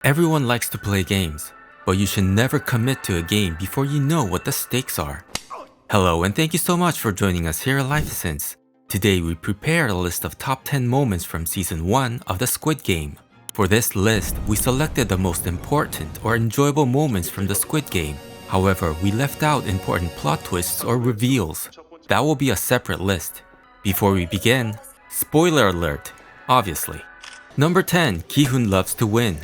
Everyone likes to play games, but you should never commit to a game before you know what the stakes are. Hello and thank you so much for joining us here at LifeSense. Today we prepared a list of top 10 moments from season 1 of the Squid Game. For this list, we selected the most important or enjoyable moments from the Squid Game. However, we left out important plot twists or reveals. That will be a separate list. Before we begin, spoiler alert, obviously. Number 10, Gi-hun loves to win.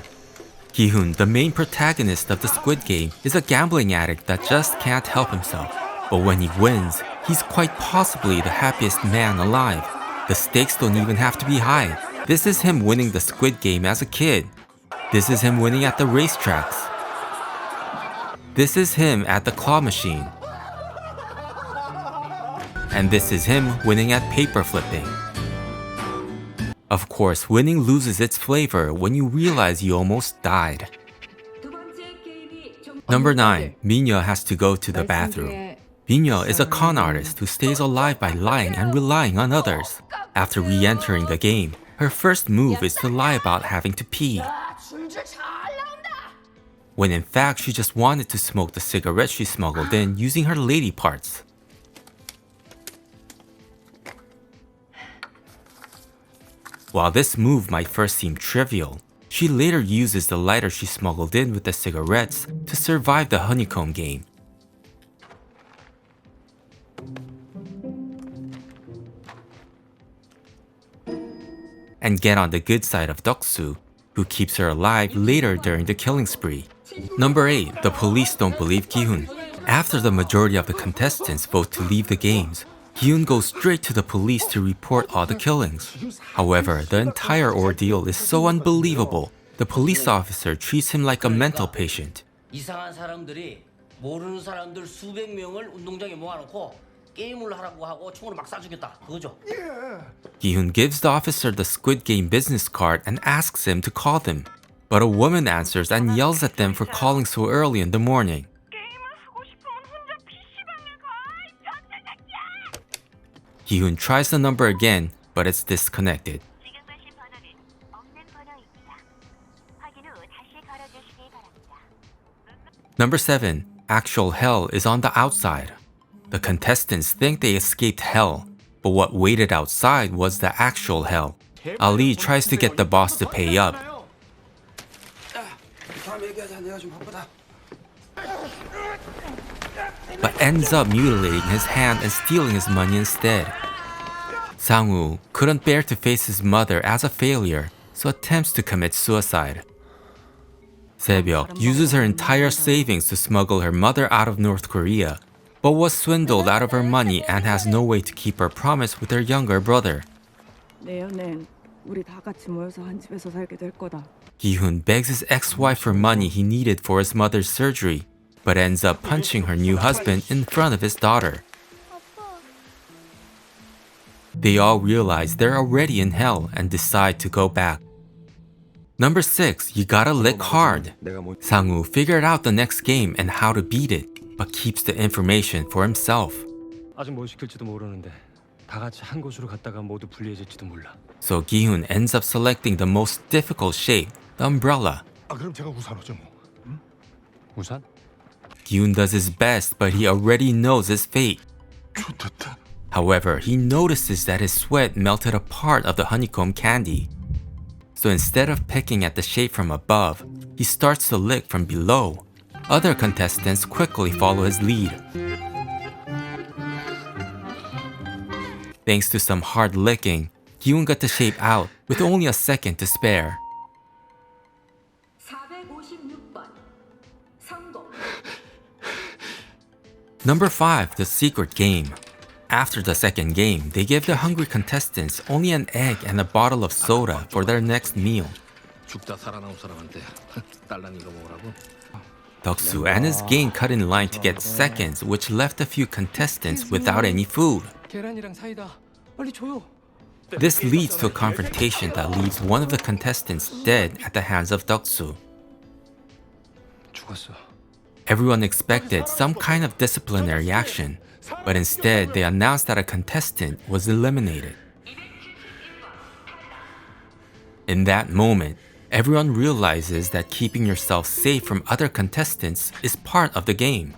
Gi-hun, the main protagonist of the Squid Game, is a gambling addict that just can't help himself. But when he wins, he's quite possibly the happiest man alive. The stakes don't even have to be high. This is him winning the Squid Game as a kid. This is him winning at the racetracks. This is him at the claw machine. And this is him winning at paper flipping. Of course, winning loses its flavor when you realize you almost died. Number 9. Mi-Nyeo has to go to the bathroom. Mi-Nyeo is a con artist who stays alive by lying and relying on others. After re-entering the game, her first move is to lie about having to pee, when in fact she just wanted to smoke the cigarette she smuggled in using her lady parts. While this move might first seem trivial, she later uses the lighter she smuggled in with the cigarettes to survive the honeycomb game. And get on the good side of Deok-su, who keeps her alive later during the killing spree. Number 8. The police don't believe Gi-hun. After the majority of the contestants vote to leave the games, Gi-hun goes straight to the police to report all the killings. However, the entire ordeal is so unbelievable, the police officer treats him like a mental patient. 이상한 사람들이 모르는 사람들 수백 명을 운동장에 모아놓고 게임을 하라고 하고 총으로 막 쏴주겠다. 그거죠? Gi-hun gives the officer the Squid Game business card and asks him to call them. But a woman answers and yells at them for calling so early in the morning. Gi-hun tries the number again, but it's disconnected. Number 7. Actual hell is on the outside. The contestants think they escaped hell, but what waited outside was the actual hell. Ali tries to get the boss to pay up, but ends up mutilating his hand and stealing his money instead. Sang-woo couldn't bear to face his mother as a failure, so attempts to commit suicide. Se-byuk uses her entire savings to smuggle her mother out of North Korea, but was swindled out of her money and has no way to keep her promise with her younger brother. Gi-hun begs his ex-wife for money he needed for his mother's surgery, but ends up punching her new husband in front of his daughter. They all realize they're already in hell and decide to go back. Number 6. You gotta lick hard. Sang-woo figured out the next game and how to beat it, but keeps the information for himself. So Gi-hun ends up selecting the most difficult shape, the umbrella. Gi-hun does his best, but he already knows his fate. However, he notices that his sweat melted a part of the honeycomb candy. So instead of picking at the shape from above, he starts to lick from below. Other contestants quickly follow his lead. Thanks to some hard licking, Gi-hun got the shape out with only a second to spare. Number 5. The secret game. After the second game, they give the hungry contestants only an egg and a bottle of soda for their next meal. Deok-su and his gang cut in line to get seconds, which left a few contestants without any food. This leads to a confrontation that leaves one of the contestants dead at the hands of Deok-su. Everyone expected some kind of disciplinary action, but instead they announced that a contestant was eliminated. In that moment, Everyone realizes that keeping yourself safe from other contestants is part of the game.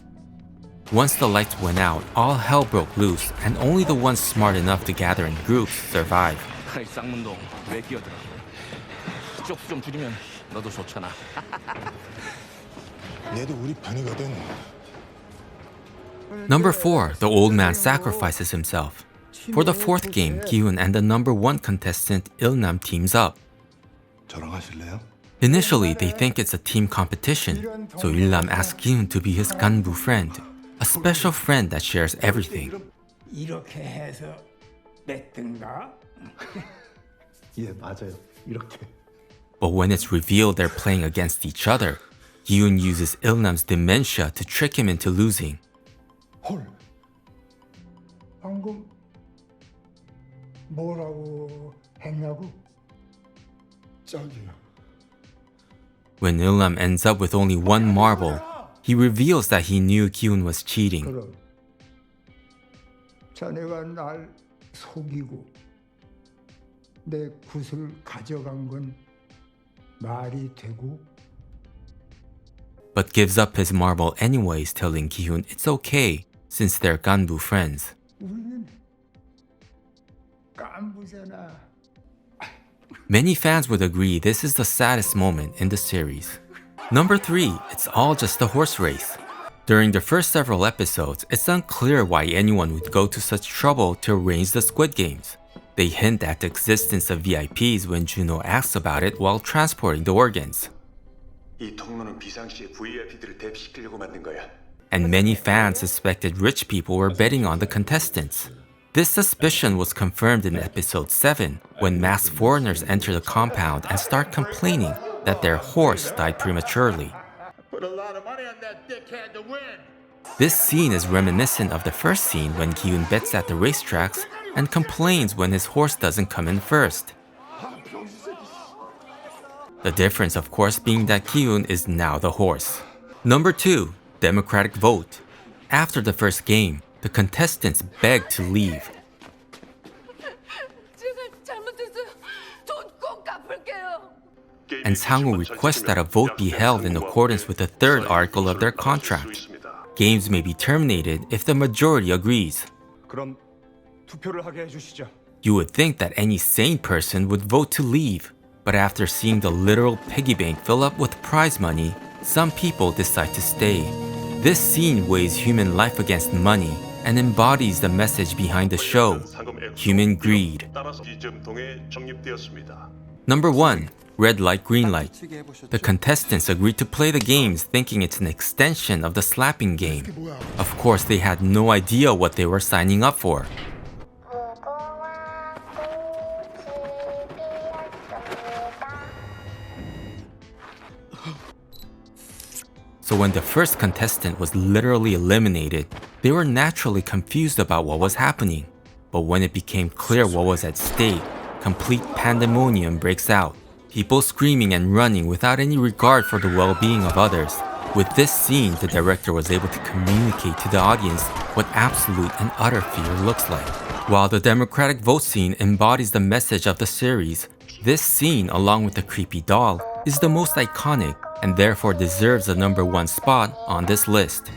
Once the lights went out, all hell broke loose, and only the ones smart enough to gather in groups survived. 아이 쌍문동 왜 끼어들어? 쪽수 좀 줄이면 너도 좋잖아. 얘도 우리 편이거든. Number 4, the old man sacrifices himself. For the fourth game, Gi-hun and the number 1 contestant Il-nam teams up. 저랑 하실래요? Initially, they think it's a team competition, so Il-nam asks Gi-hun to be his Gganbu friend, a special friend that shares everything. 이렇게 해서 맺든가? 예, 맞아요. 이렇게. But when it's revealed they're playing against each other, Gi-hun uses Il-nam's dementia to trick him into losing. 헐. 방금 뭐라고 했냐고? 짝이야. When Il-nam ends up with only one marble, he reveals that he knew Gi-hun was cheating. 그럼 자네가 날 속이고 내 굿을 가져간 건 말이 되고? But gives up his marble anyways, telling Gi-hun it's okay since they're Gganbu friends. 우리는 깐부잖아. Many fans would agree this is the saddest moment in the series. Number 3, it's all just a horse race. During the first several episodes, it's unclear why anyone would go to such trouble to arrange the Squid Games. They hint at the existence of VIPs when Juno asks about it while transporting the organs. 이 통로는 비상시에 VIP들을 대피시키려고 만든 거야. And many fans suspected rich people were betting on the contestants. This suspicion was confirmed in episode 7 when masked foreigners enter the compound and start complaining that their horse died prematurely. Put a lot of money on that dickhead to win. This scene is reminiscent of the first scene when Gi-hun bets at the racetracks and complains when his horse doesn't come in first. The difference, of course, being that Gi-hun is now the horse. Number 2, democratic vote. After the first game, the contestants beg to leave. 제가 잘못했어요. 돈 꼭 갚을게요. And Sang-woo requests that a vote be held in accordance with the third article of their contract. Games may be terminated if the majority agrees. 그럼 투표를 하게 해주시죠. You would think that any sane person would vote to leave, but after seeing the literal piggy bank fill up with prize money, some people decide to stay. This scene weighs human life against money and embodies the message behind the show, human greed. Number 1, red light, green light. The contestants agreed to play the games thinking it's an extension of the slapping game. Of course, they had no idea what they were signing up for. So when the first contestant was literally eliminated, they were naturally confused about what was happening. But when it became clear what was at stake, complete pandemonium breaks out. People screaming and running without any regard for the well-being of others. With this scene, the director was able to communicate to the audience what absolute and utter fear looks like. While the democratic vote scene embodies the message of the series, this scene, along with the creepy doll, is the most iconic and therefore deserves the number 1 spot on this list.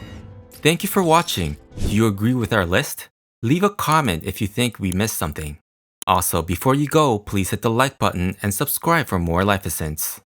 Thank you for watching. Do you agree with our list? Leave a comment if you think we missed something. Also, before you go, please hit the like button and subscribe for more Life Essence.